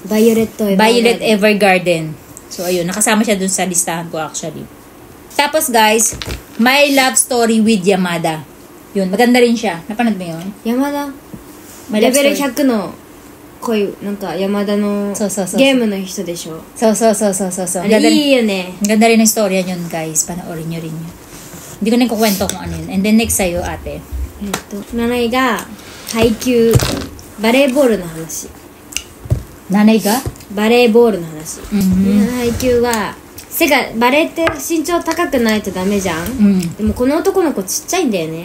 Violet Evergarden. So, ayun. Nakasama siya dun sa listahan ko actually. Tapos, guys, My Love Story with Yamada. Yun. Maganda rin siya. Napanood mo yun? Yamada? My Love Level Story. 100の恋、なんか山田のそうゲームの人でしょ。そう。あれいいよね。Ang ganda rin ng storya yun, guys. Panoorin nyo rin yun. Hindi ko na kukwento kung ano yun. And then, next sa'yo, ate. 7位が配球バレーボールの話。Nanay ka? バレーボールの話。Mm-hmm. 配球はバレーって身長高くないとダメじゃん、でもこの男の子ちっちゃいんだよね、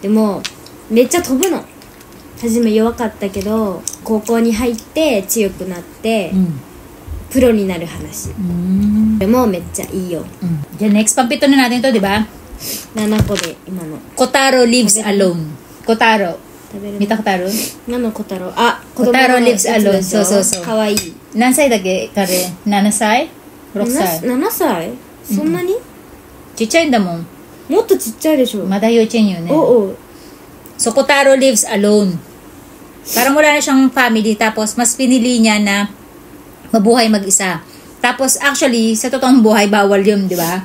でもめっちゃ飛ぶの。初め弱かったけど高校に入って強くなって、プロになる話、でもめっちゃいいよ。じゃあ next, pampito na natin to, di ba? 7個で今の Kotaro Lives Alone. Kotaro. 食べる Mita Kotaro? 何の小太郎？あ、Kotaro Lives Alone. そう。かわいい。何歳だっけ彼？7歳 ?6 歳 7歳？そんなに？ちっちゃいんだもん。もっとちっちゃいでしょ。まだ幼稚園よね。Oo. So, Kotaro lives alone. Parang wala na siyang family. Tapos, mas pinili niya na mabuhay mag-isa. Tapos, actually, sa totoong buhay, bawal yun, di ba?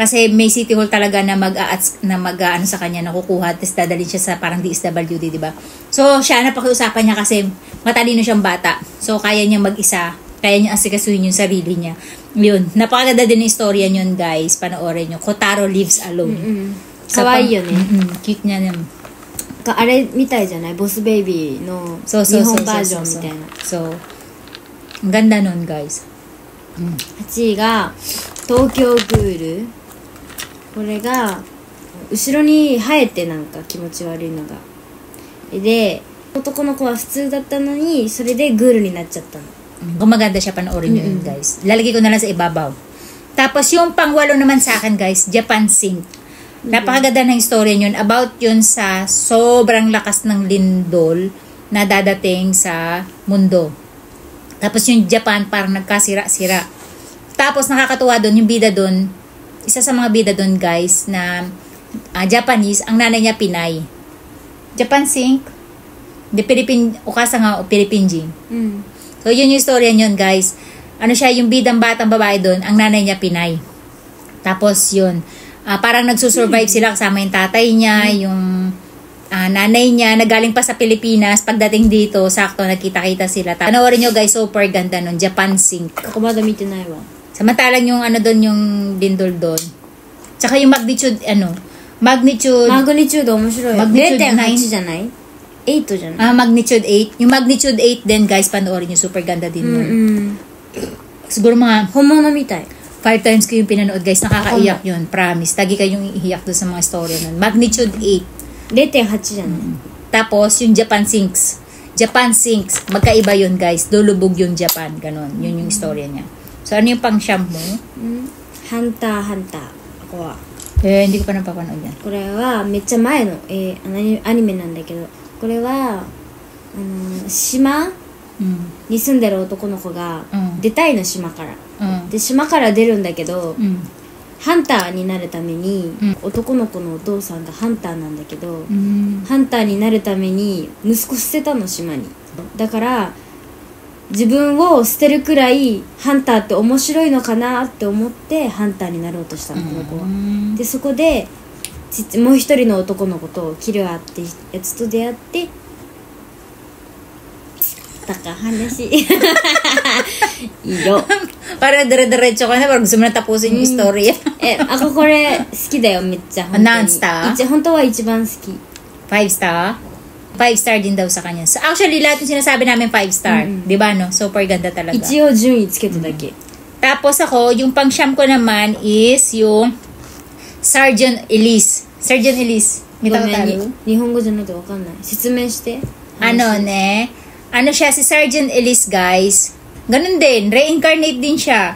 Kasi may city hall talaga na mag-ano sa kanya, nakukuha. Tapos, dadalhin siya sa parang DSWD, di ba? So, siya, napakiusapan niya kasi matalino siyang bata. So, kaya niya mag-isa. Kaya niya asikasuhin yung sarili niya. Yun. Napakaganda din yung istorya yun, guys. Panoorin nyo. Kotaro lives alone. Kawaii yun eh. Cute niya naman. あれみたいじゃないボスベイビーの日本バージョンみたいな。そう。ang ganda nun, guys. 8位が東京グール。これが後ろに生えてなんか気持ち悪いのが。で、男の子は普通だったのにそれでグールになっちゃったの。Gumaganda siya, panoorin nyo yun, guys. Lalagay ko na lang sa ibabaw. Tapos yung pangwalo naman sa akin, guys, Japan Sink. Napakaganda ng story yun. About yun sa sobrang lakas ng lindol na dadating sa mundo. Tapos yung Japan parang nagkasira-sira. Tapos nakakatuwa doon, yung bida doon, isa sa mga bida doon, guys, na Japanese, ang nanay niya Pinay. Japan Sink. The Philippine, ukasa nga o Philippine Jing. So yun yung story yun, guys. Ano siya, yung bidang batang babae doon, ang nanay niya Pinay. Tapos yun, parang nagsusurvive sila kasama yung tatay niya, yung nanay niya, nagaling pa sa Pilipinas. Pagdating dito, sakto nagkita-kita sila. Panoorin nyo, guys, super ganda nun. Japan Sink. Ako ba damitin na yun? Samantalang yung ano doon, yung lindol doon. Tsaka yung magnitude, magnitude 面白い。0.8 じゃない ?8 じゃない？ magnitude 8. Yung magnitude 8 din, guys, panoorin nyo. Super ganda din nun. Siguro mga 本物みたい。 5 times ko yung pinanood, guys. Nakakaiyak yun. Promise. Lagi kayong iiyak doon sa mga story nun. Magnitude 8. 0.8 じゃない。 Tapos, yung Japan Sinks. Japan Sinks. Magkaiba yun, guys. Lulubog yung Japan. Ganon. Yun yung story niya. So, ano yung pang-siyam mo? Hunter x Hunter. Akoは。Hindi ko pa napapanood yan. これはめっちゃ前の、アニメなんだけど、これは島に住んでる男の子が出たいの、島から。で島から出るんだけど、ハンターになるために、男の子のお父さんがハンターなんだけど、ハンターになるために息子捨てたの、島に。だから自分を捨てるくらいハンターって面白いのかなって思ってハンターになろうとしたの、この子は。でそこでもう一人の男の子とキルアってやつと出会ってたか話いいよ。Para dire-diretso ka na, parang gusto mo na tapusin yung story. Ako これ好きだよ、めっちゃ。何スター？本当は一番好き。 5 star? 5 star din daw sa kanya. So actually, lahat yung sinasabi namin 5 star. Di ba, no? Super ganda talaga. 一応順位つけただけ。 Tapos ako, yung pang-siyam ko naman is yung Sergeant Elise. Sergeant Elise. 見たことある？日本語じゃないとわかんない。説明して。Ano siya, si Sergeant Elise, guys. Ganun din. Reincarnate din siya.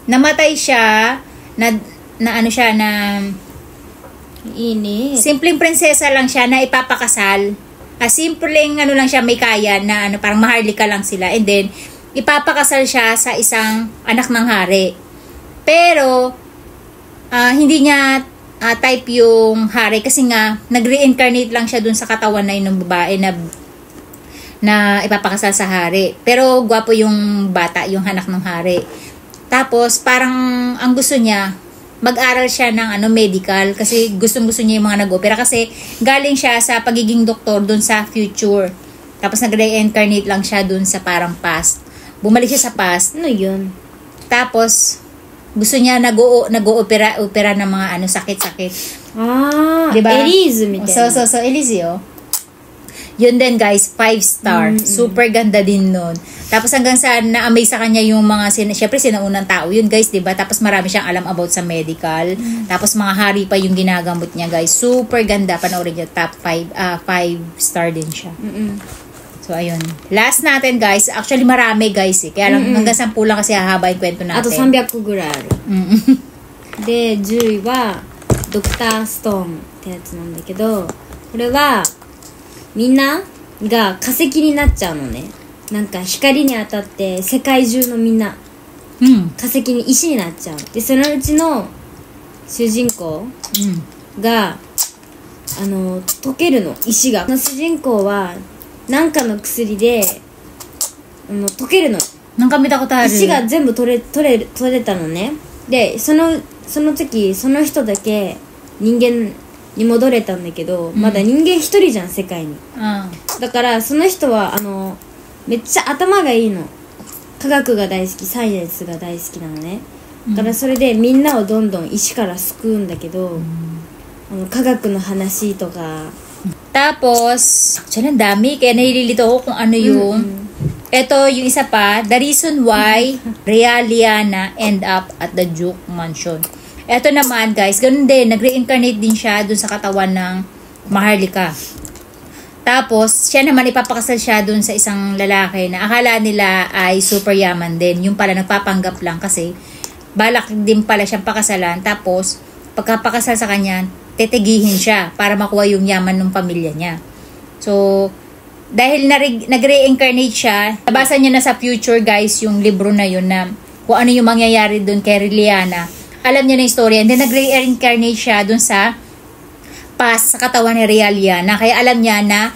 Namatay siya. Na ano siya, na init. Simpleng prinsesa lang siya na ipapakasal. Simpleng ano lang siya, may kaya na ano, parang maharlika lang sila. And then, ipapakasal siya sa isang anak ng hari. Pero, hindi niya type yung hari kasi nga, nag-reincarnate lang siya dun sa katawan na yun ng babae na ipapakasal sa hari. Pero gwapo yung bata, yung anak ng hari. Tapos parang ang gusto niya, mag-aral siya ng medical kasi gustong-gusto niya yung mga nag-opera kasi galing siya sa pagiging doktor dun sa future. Tapos nag-reincarnate lang siya dun sa parang past. Bumalik siya sa past. Ano yun? Tapos gusto niya nag-oopera ng mga sakit-sakit. Diba? Elise miたいな. So Elise, yun din guys, 5 star. Super ganda din nun. Tapos hanggang sa na-amaze sa kanya yung mga, syempre sinaunang tao yun guys, diba? Tapos marami siyang alam about sa medical. Tapos mga hari pa yung ginagamot niya guys. Super ganda. Panoorin niyo, top 5 star din siya. So ayun. Last natin guys, actually marami guys eh. Kaya lang hanggang 10 lang kasi hahaba yung kwento natin. あと300個ぐらいある。で、10位はドクターストーンってやつなんだけど、これはみんなが化石になっちゃうのね。なんか光に当たって世界中のみんな化石に石になっちゃう。でそのうちの主人公が、溶けるの、石が。主人公はなんかの薬で溶けるの。なんか見たことある。石が全部取れたのね。でその時その人だけ人間に戻れたんだけど、まだ人間一人じゃん世界に。だからその人はめっちゃ頭がいいの。科学が大好き、サイエンスが大好きなのね。だからそれでみんなをどんどん石から救うんだけど、科学の話とか。Tapos, actually, ang dami. Kaya nahililito ako kung ano yung... Ito, yung isa pa, the reason why Realiana end up at the Duke Mansion. Ito naman, guys, ganun din. Nag-reincarnate din siya dun sa katawan ng Maharlika. Tapos, siya naman ipapakasal siya dun sa isang lalaki na akala nila ay super yaman din. Yung pala, nagpapanggap lang kasi balak din pala siyang pakasalan. Tapos, pagkapakasal sa kanya, tetigihin siya para makuha yung yaman ng pamilya niya. So, dahil nag-reincarnate siya, nabasa niya na sa future guys yung libro na yun na kung ano yung mangyayari dun kay Liliana. Alam niya na yung story. And then nag-reincarnate siya dun sa past sa katawan ni Realiana. Kaya alam niya na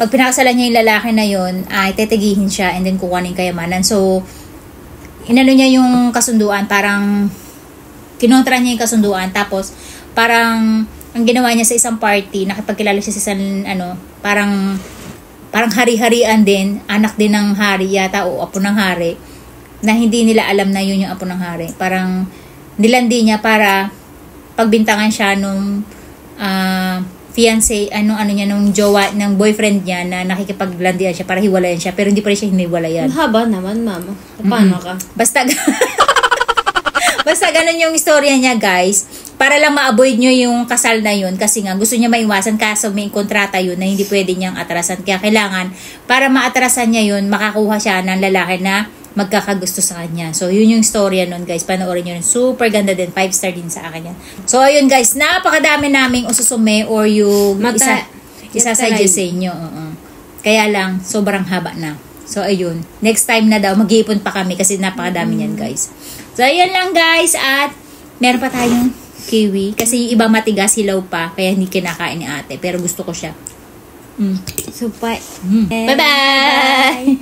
pag pinakasalan niya yung lalaki na yun, ay tetigihin siya and then kukunin kayamanan. So, inano niya yung kasunduan, parang kinontra niya yung kasunduan. Tapos, parang ang ginawa niya sa isang party, nakipagkilala siya sa isang parang hari-harian din, anak din ng hari yata o apo ng hari, na hindi nila alam na yun yung apo ng hari. Parang nilandi niya para pagbintangan siya nung fiancé, niya, nung jowa, ng boyfriend niya na nakikipaglandian siya para hiwalayan siya, pero hindi pa rin siya hiniwalayan. Haba naman, mama. Paano ka? Basta ganun yung istorya niya guys, para lang ma-avoid nyo yung kasal na yun kasi nga gusto niya maiwasan kaso may kontrata yun na hindi pwede niyang atrasan. Kaya kailangan, para maatrasan niya yun, makakuha siya ng lalaki na magkakagusto sa kanya. So yun yung istorya nun guys, panoorin nyo yun. Super ganda din, 5 star din sa akin yan. So ayun guys, napakadami naming ususume or yung isa-suggest sa inyo. Kaya lang, sobrang haba na. So ayun, next time na daw, mag-iipon pa kami kasi napakadami yan guys. So, ayan lang guys. At meron pa tayong kiwi. Kasi yung iba matigas, hilaw pa. Kaya hindi kinakain ni ate. Pero gusto ko siya. Supay. Bye-bye!